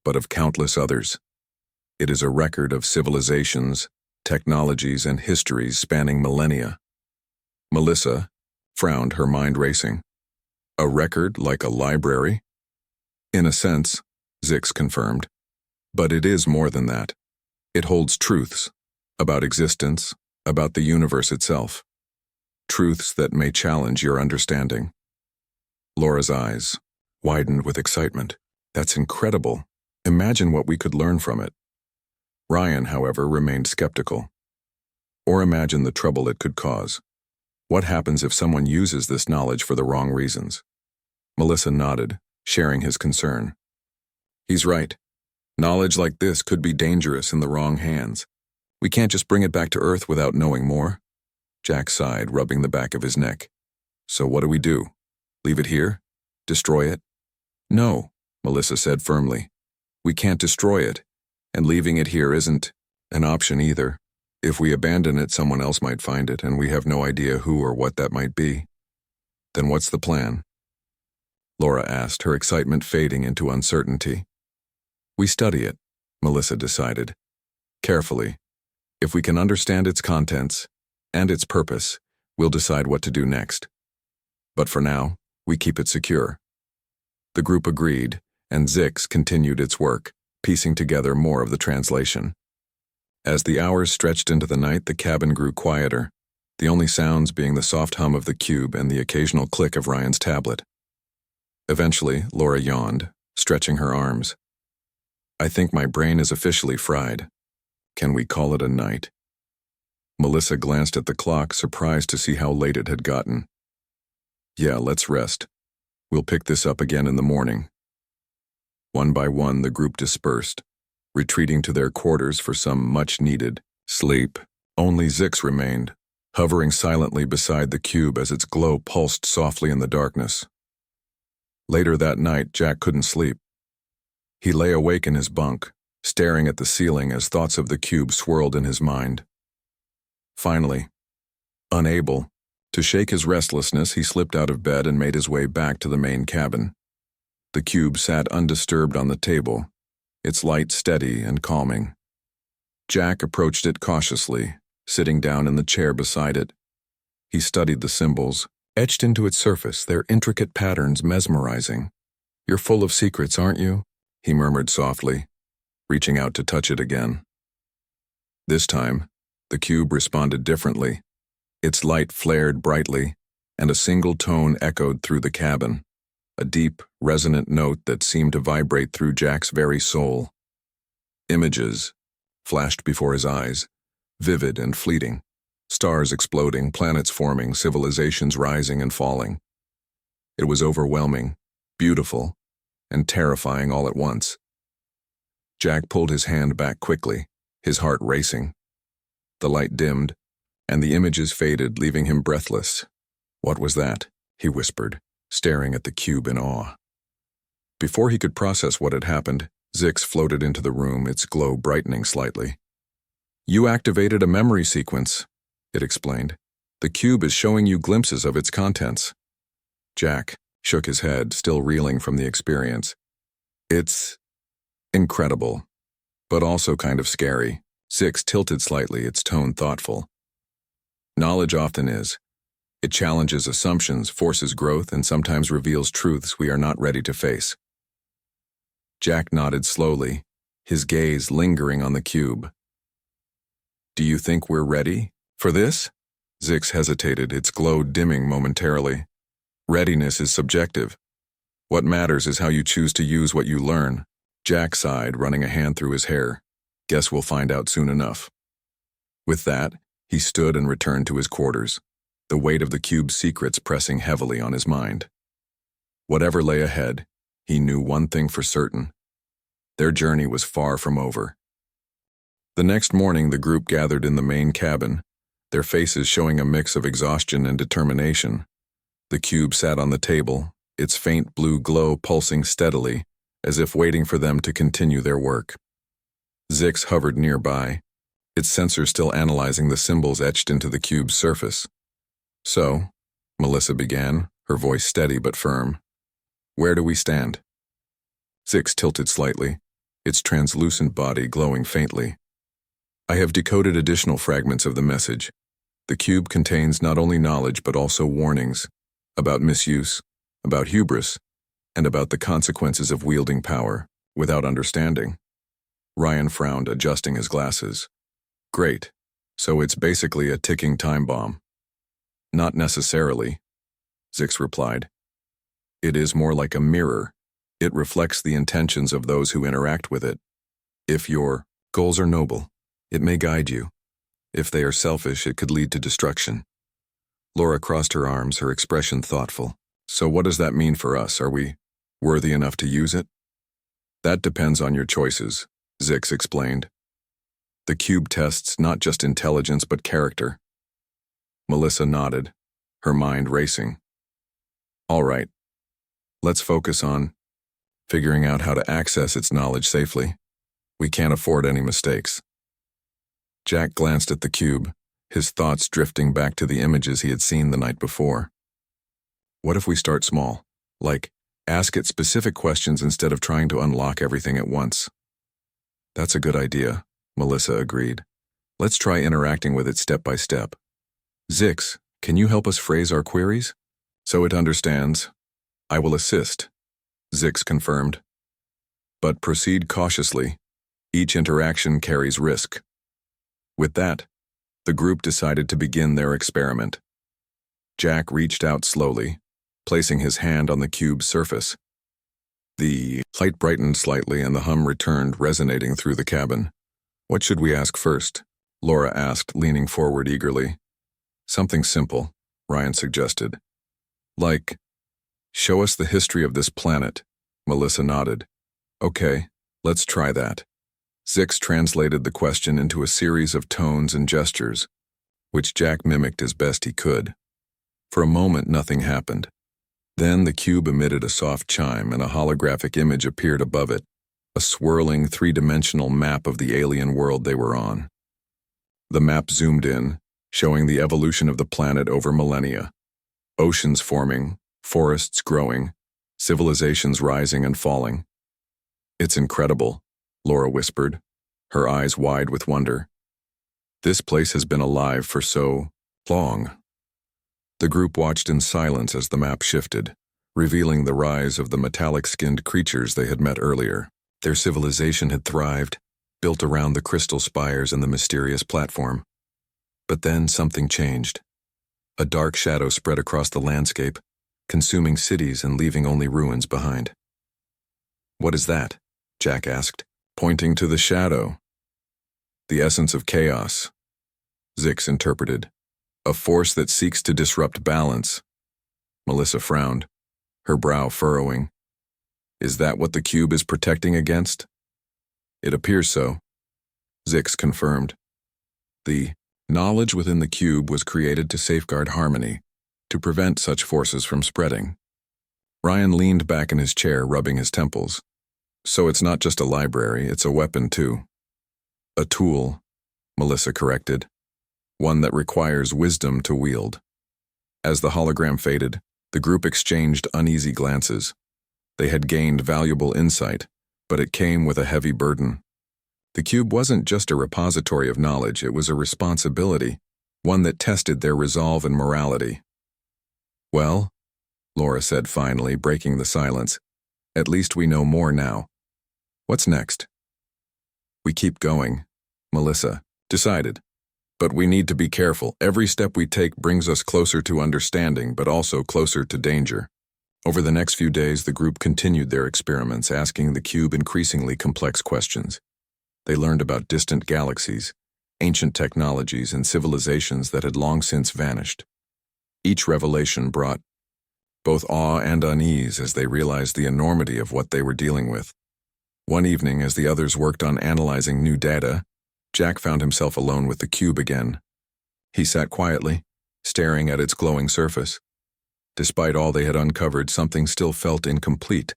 but of countless others. It is a record of civilizations, technologies, and histories spanning millennia." Melissa frowned, her mind racing. "A record like a library?" "In a sense," Zix confirmed. "But it is more than that. It holds truths about existence, about the universe itself. Truths that may challenge your understanding." Laura's eyes widened with excitement. "That's incredible. Imagine what we could learn from it." Ryan, however, remained skeptical. "Or imagine the trouble it could cause. What happens if someone uses this knowledge for the wrong reasons?" Melissa nodded, sharing his concern. "He's right. Knowledge like this could be dangerous in the wrong hands. We can't just bring it back to Earth without knowing more." Jack sighed, rubbing the back of his neck. "So what do we do? Leave it here? Destroy it?" "No," Melissa said firmly. "We can't destroy it, and leaving it here isn't an option either. If we abandon it, someone else might find it, and we have no idea who or what that might be." "Then what's the plan?" Laura asked, her excitement fading into uncertainty. "We study it," Melissa decided. carefully. If we can understand its contents and its purpose, we'll decide what to do next. But for now, we keep it secure. The group agreed, and Zix continued its work, piecing together more of the translation. As the hours stretched into the night, the cabin grew quieter, the only sounds being the soft hum of the cube and the occasional click of Ryan's tablet. Eventually, Laura yawned, stretching her arms. I think my brain is officially fried. Can we call it a night? Melissa glanced at the clock, surprised to see how late it had gotten. Yeah, let's rest. We'll pick this up again in the morning. One by one, the group dispersed, retreating to their quarters for some much-needed sleep. Only Zix remained, hovering silently beside the cube as its glow pulsed softly in the darkness. Later that night, Jack couldn't sleep. He lay awake in his bunk, staring at the ceiling as thoughts of the cube swirled in his mind. Finally, unable to shake his restlessness, he slipped out of bed and made his way back to the main cabin. The cube sat undisturbed on the table, its light steady and calming. Jack approached it cautiously, sitting down in the chair beside it. He studied the symbols, etched into its surface, their intricate patterns mesmerizing. You're full of secrets, aren't you? He murmured softly, reaching out to touch it again. This time, the cube responded differently. Its light flared brightly, and a single tone echoed through the cabin, a deep, resonant note that seemed to vibrate through Jack's very soul. Images flashed before his eyes, vivid and fleeting. Stars exploding, planets forming, civilizations rising and falling. It was overwhelming, beautiful, and terrifying all at once. Jack pulled his hand back quickly, his heart racing. The light dimmed, and the images faded, leaving him breathless. What was that? He whispered, staring at the cube in awe. Before he could process what had happened, Zix floated into the room, its glow brightening slightly. You activated a memory sequence, it explained. The cube is showing you glimpses of its contents. Jack shook his head, still reeling from the experience. It's incredible, but also kind of scary. Zix tilted slightly, its tone thoughtful. Knowledge often is. It challenges assumptions, forces growth, and sometimes reveals truths we are not ready to face. Jack nodded slowly, his gaze lingering on the cube. Do you think we're ready for this? Zix hesitated, its glow dimming momentarily. Readiness is subjective. What matters is how you choose to use what you learn. Jack sighed, running a hand through his hair. Guess we'll find out soon enough. With that, he stood and returned to his quarters, the weight of the cube's secrets pressing heavily on his mind. Whatever lay ahead, he knew one thing for certain. Their journey was far from over. The next morning, the group gathered in the main cabin, their faces showing a mix of exhaustion and determination. The cube sat on the table, its faint blue glow pulsing steadily, as if waiting for them to continue their work. Zix hovered nearby, its sensors still analyzing the symbols etched into the cube's surface. So, Melissa began, her voice steady but firm. Where do we stand? Zix tilted slightly, its translucent body glowing faintly. I have decoded additional fragments of the message. The cube contains not only knowledge but also warnings about misuse, about hubris, and about the consequences of wielding power without understanding. Ryan frowned, adjusting his glasses. Great. So it's basically a ticking time bomb. Not necessarily, Zix replied. It is more like a mirror. It reflects the intentions of those who interact with it. If your goals are noble, it may guide you. If they are selfish, it could lead to destruction. Laura crossed her arms, her expression thoughtful. So what does that mean for us? Are we worthy enough to use it? That depends on your choices, Zix explained. The cube tests not just intelligence but character. Melissa nodded, her mind racing. All right, let's focus on figuring out how to access its knowledge safely. We can't afford any mistakes. Jack glanced at the cube, his thoughts drifting back to the images he had seen the night before. What if we start small? Like, ask it specific questions instead of trying to unlock everything at once. That's a good idea, Melissa agreed. Let's try interacting with it step by step. Zix, can you help us phrase our queries? So it understands. I will assist, Zix confirmed. But proceed cautiously. Each interaction carries risk. With that, the group decided to begin their experiment. Jack reached out slowly, placing his hand on the cube's surface. The light brightened slightly and the hum returned, resonating through the cabin. What should we ask first? Laura asked, leaning forward eagerly. Something simple, Ryan suggested. Like, show us the history of this planet, Melissa nodded. Okay, let's try that. Zix translated the question into a series of tones and gestures, which Jack mimicked as best he could. For a moment, nothing happened. Then the cube emitted a soft chime and a holographic image appeared above it, a swirling three-dimensional map of the alien world they were on. The map zoomed in, showing the evolution of the planet over millennia. Oceans forming, forests growing, civilizations rising and falling. It's incredible, Laura whispered, her eyes wide with wonder. This place has been alive for so long. The group watched in silence as the map shifted, revealing the rise of the metallic-skinned creatures they had met earlier. Their civilization had thrived, built around the crystal spires and the mysterious platform. But then something changed. A dark shadow spread across the landscape, consuming cities and leaving only ruins behind. What is that? Jack asked, pointing to the shadow. The essence of chaos, Zix interpreted. A force that seeks to disrupt balance. Melissa frowned, her brow furrowing. Is that what the cube is protecting against? It appears so, Zix confirmed. The knowledge within the cube was created to safeguard harmony, to prevent such forces from spreading. Ryan leaned back in his chair, rubbing his temples. So it's not just a library, it's a weapon too. A tool, Melissa corrected. One that requires wisdom to wield. As the hologram faded, the group exchanged uneasy glances. They had gained valuable insight, but it came with a heavy burden. The cube wasn't just a repository of knowledge, it was a responsibility, one that tested their resolve and morality. Well, Laura said finally, breaking the silence, at least we know more now. What's next? We keep going, Melissa decided. But we need to be careful. Every step we take brings us closer to understanding, but also closer to danger. Over the next few days, the group continued their experiments, asking the cube increasingly complex questions. They learned about distant galaxies, ancient technologies, and civilizations that had long since vanished. Each revelation brought both awe and unease as they realized the enormity of what they were dealing with. One evening, as the others worked on analyzing new data, Jack found himself alone with the cube again. He sat quietly, staring at its glowing surface. Despite all they had uncovered, something still felt incomplete,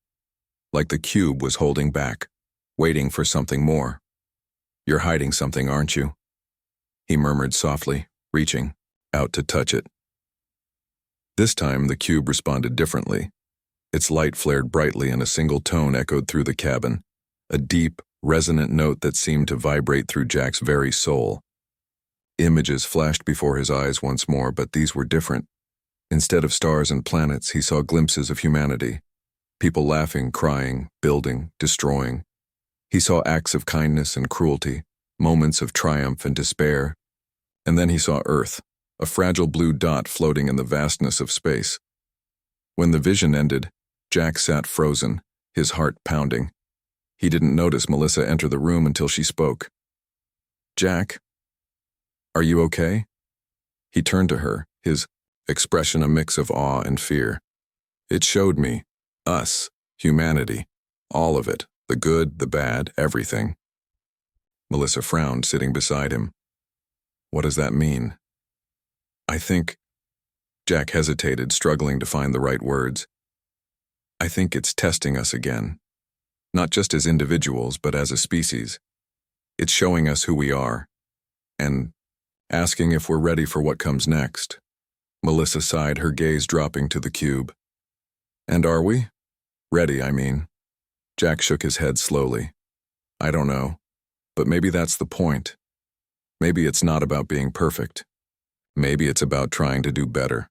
like the cube was holding back, waiting for something more. You're hiding something, aren't you? He murmured softly, reaching out to touch it. This time, the cube responded differently. Its light flared brightly and a single tone echoed through the cabin, a deep, resonant note that seemed to vibrate through Jack's very soul. Images flashed before his eyes once more, but these were different. Instead of stars and planets, he saw glimpses of humanity. People laughing, crying, building, destroying. He saw acts of kindness and cruelty, moments of triumph and despair. And then he saw Earth, a fragile blue dot floating in the vastness of space. When the vision ended, Jack sat frozen, his heart pounding. He didn't notice Melissa enter the room until she spoke. Jack, are you okay? He turned to her, his expression a mix of awe and fear. It showed me, us, humanity, all of it, the good, the bad, everything. Melissa frowned, sitting beside him. What does that mean? I think, Jack hesitated, struggling to find the right words. I think it's testing us again. Not just as individuals, but as a species. It's showing us who we are, and asking if we're ready for what comes next. Melissa sighed, her gaze dropping to the cube. And are we? Ready, I mean. Jack shook his head slowly. I don't know. But maybe that's the point. Maybe it's not about being perfect. Maybe it's about trying to do better.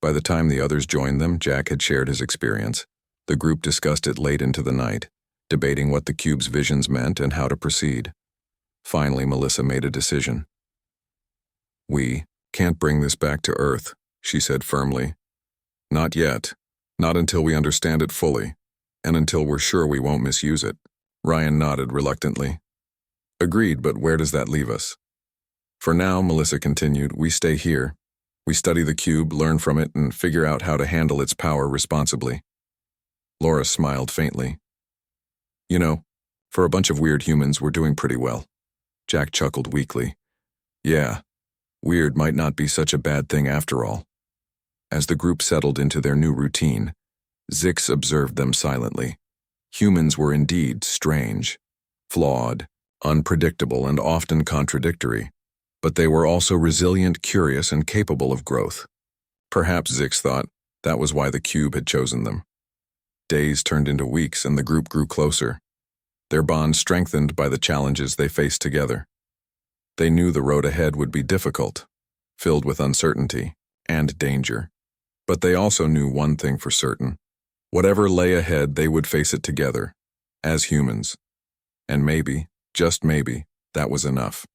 By the time the others joined them, Jack had shared his experience. The group discussed it late into the night, debating what the cube's visions meant and how to proceed. Finally, Melissa made a decision. "We can't bring this back to Earth," she said firmly. "Not yet. Not until we understand it fully, and until we're sure we won't misuse it." Ryan nodded reluctantly. "Agreed, but where does that leave us?" "For now," Melissa continued, "we stay here. We study the cube, learn from it, and figure out how to handle its power responsibly." Laura smiled faintly. "You know, for a bunch of weird humans, we're doing pretty well." Jack chuckled weakly. "Yeah, weird might not be such a bad thing after all." As the group settled into their new routine, Zix observed them silently. Humans were indeed strange, flawed, unpredictable, and often contradictory, but they were also resilient, curious, and capable of growth. Perhaps, Zix thought, that was why the cube had chosen them. Days turned into weeks, and the group grew closer, their bond strengthened by the challenges they faced together. They knew the road ahead would be difficult, filled with uncertainty and danger. But they also knew one thing for certain. Whatever lay ahead, they would face it together, as humans. And maybe, just maybe, that was enough.